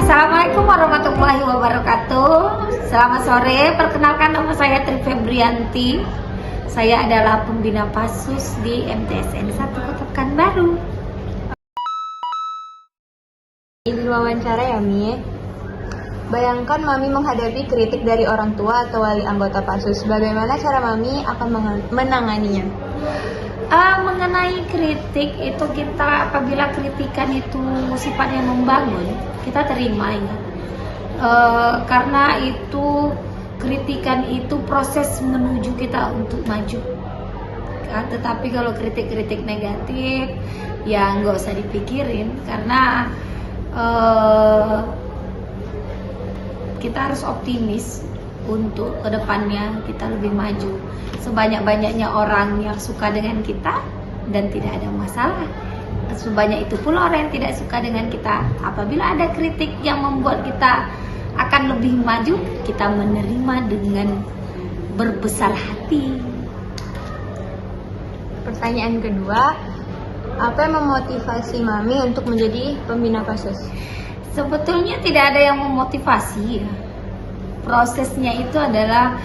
Assalamualaikum warahmatullahi wabarakatuh. Selamat sore, perkenalkan nama saya Tri Febrianti. Saya adalah pembina PASUS di MTSN 1 Kota Pekanbaru. Izin wawancara ya, Mi. Bayangkan Mami menghadapi kritik dari orang tua atau wali anggota PASUS. Bagaimana cara Mami akan menanganinya? Mengenai kritik itu, kita apabila kritikan itu sifatnya membangun, kita terima ya. Karena itu kritikan itu proses menuju kita untuk maju. Tetapi kalau kritik-kritik negatif ya nggak usah dipikirin, karena kita harus optimis untuk kedepannya kita lebih maju. Sebanyak-banyaknya orang yang suka dengan kita dan tidak ada masalah, sebanyak itu pula orang yang tidak suka dengan kita. Apabila ada kritik yang membuat kita akan lebih maju, kita menerima dengan berbesar hati. Pertanyaan kedua, apa yang memotivasi Mami untuk menjadi pembina PASUS? Sebetulnya tidak ada yang memotivasi ya. Prosesnya itu adalah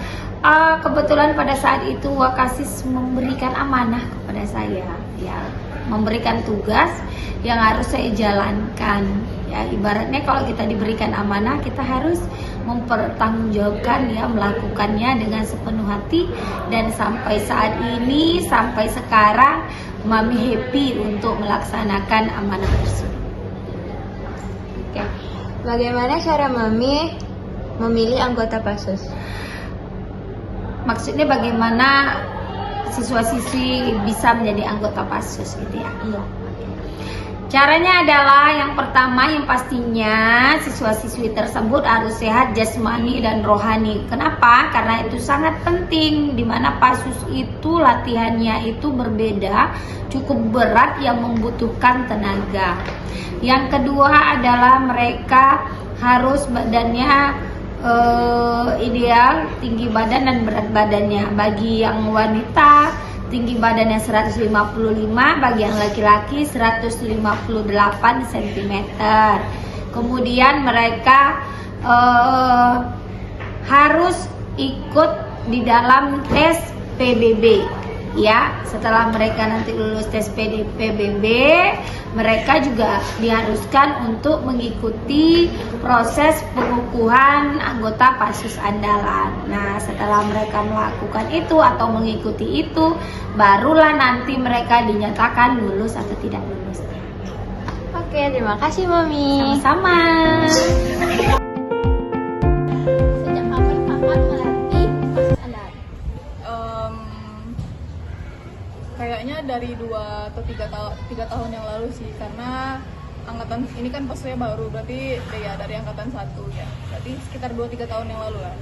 kebetulan pada saat itu Wakasis memberikan amanah kepada saya, ya, memberikan tugas yang harus saya jalankan. Ya, ibaratnya kalau kita diberikan amanah, kita harus mempertanggungjawabkan, ya, melakukannya dengan sepenuh hati. Dan sampai saat ini, sampai sekarang, Mami happy untuk melaksanakan amanah tersebut. Oke. Bagaimana cara Mami memilih anggota PASUS? Maksudnya bagaimana siswa-siswi bisa menjadi anggota PASUS gitu ya? Iya. Caranya adalah yang pertama, yang pastinya siswa-siswi tersebut harus sehat jasmani dan rohani. Kenapa? Karena itu sangat penting, dimana PASUS itu latihannya itu berbeda, cukup berat yang membutuhkan tenaga. Yang kedua adalah mereka harus badannya ideal, tinggi badan dan berat badannya. Bagi yang wanita tinggi badannya 155, bagi yang laki-laki 158 cm. Kemudian mereka harus ikut di dalam tes PBB. Ya, setelah mereka nanti lulus tes PBB, mereka juga diharuskan untuk mengikuti proses pengukuhan anggota PASUS andalan. Nah, setelah mereka melakukan itu atau mengikuti itu, barulah nanti mereka dinyatakan lulus atau tidak lulus. Oke, terima kasih Mami. Sama-sama. Sejak kapan kakak melatih PASUS andalan? Kayaknya dari 2 atau 3 tahun yang lalu sih, karena angkatan ini kan PASUSnya baru, berarti ya dari angkatan 1 ya, berarti sekitar 2-3 tahun yang lalu lah.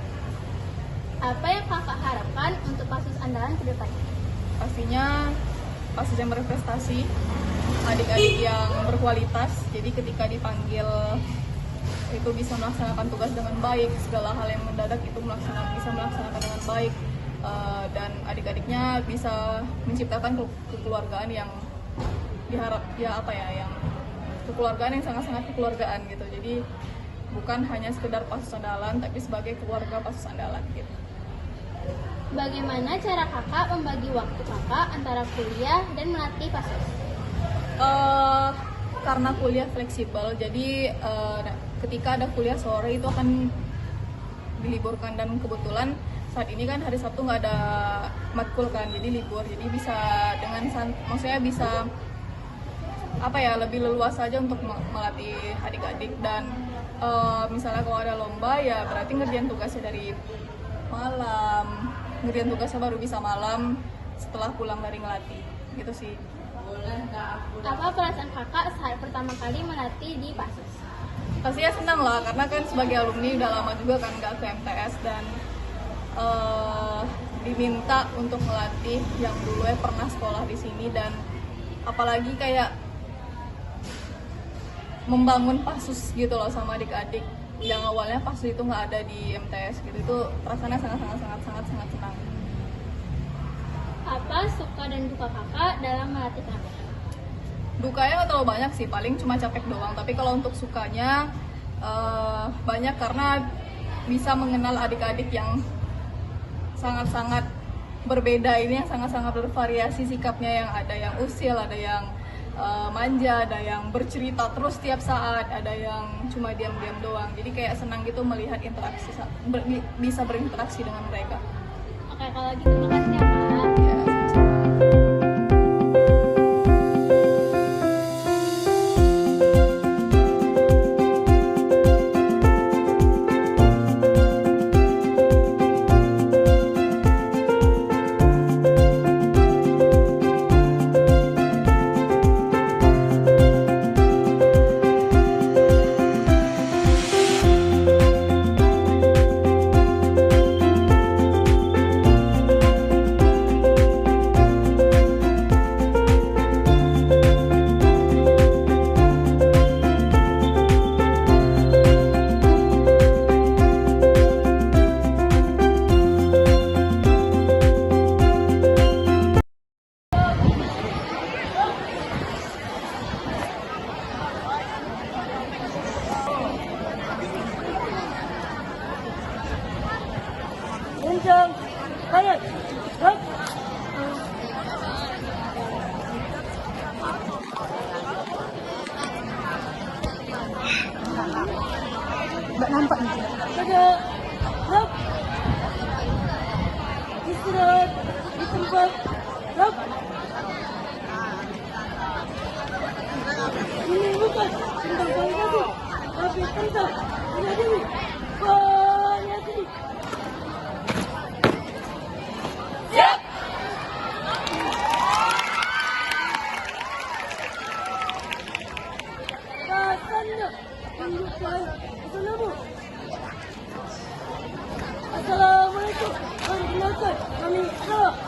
Apa yang kakak harapkan untuk PASUS andalan ke depannya? Pastinya PASUS yang berprestasi, adik-adik yang berkualitas, jadi ketika dipanggil itu bisa melaksanakan tugas dengan baik, segala hal yang mendadak itu bisa melaksanakan dengan baik. Dan adik-adiknya bisa menciptakan kekeluargaan yang diharap, ya apa ya, yang kekeluargaan yang sangat-sangat kekeluargaan gitu. Jadi bukan hanya sekedar PASUS andalan, tapi sebagai keluarga PASUS andalan gitu. Bagaimana cara kakak membagi waktu kakak antara kuliah dan melatih PASUS? Karena kuliah fleksibel, jadi ketika ada kuliah sore itu akan diliburkan, dan kebetulan saat ini kan hari Sabtu nggak ada matkul kan, jadi libur, jadi bisa dengan maksudnya bisa apa ya, lebih leluasa aja untuk melatih adik-adik. Dan misalnya kalau ada lomba ya berarti ngerjain tugasnya dari malam, ngerjain tugasnya baru bisa malam setelah pulang dari ngelatih gitu sih. Apa perasaan kakak saat pertama pertama kali melatih di PASUS? Pastinya senang lah, karena kan sebagai alumni udah lama juga kan nggak ke MTS dan diminta untuk melatih yang dulu pernah sekolah di sini, dan apalagi kayak membangun PASUS gitu loh sama adik-adik yang awalnya PASUS itu nggak ada di MTS gitu. Itu rasanya sangat senang. Apa suka dan duka kakak dalam melatih kami? Dukanya nggak terlalu banyak sih, paling cuma capek doang. Tapi kalau untuk sukanya banyak, karena bisa mengenal adik-adik yang sangat-sangat berbeda ini, yang sangat-sangat bervariasi sikapnya, yang ada yang usil, ada yang manja, ada yang bercerita terus tiap saat, ada yang cuma diam-diam doang. Jadi kayak senang gitu melihat interaksi, bisa berinteraksi dengan mereka. Oke, kalau gitu makasih ya kak. Ya, sama-sama. Assalamualaikum warahmatullahi wabarakatuh.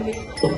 Malik.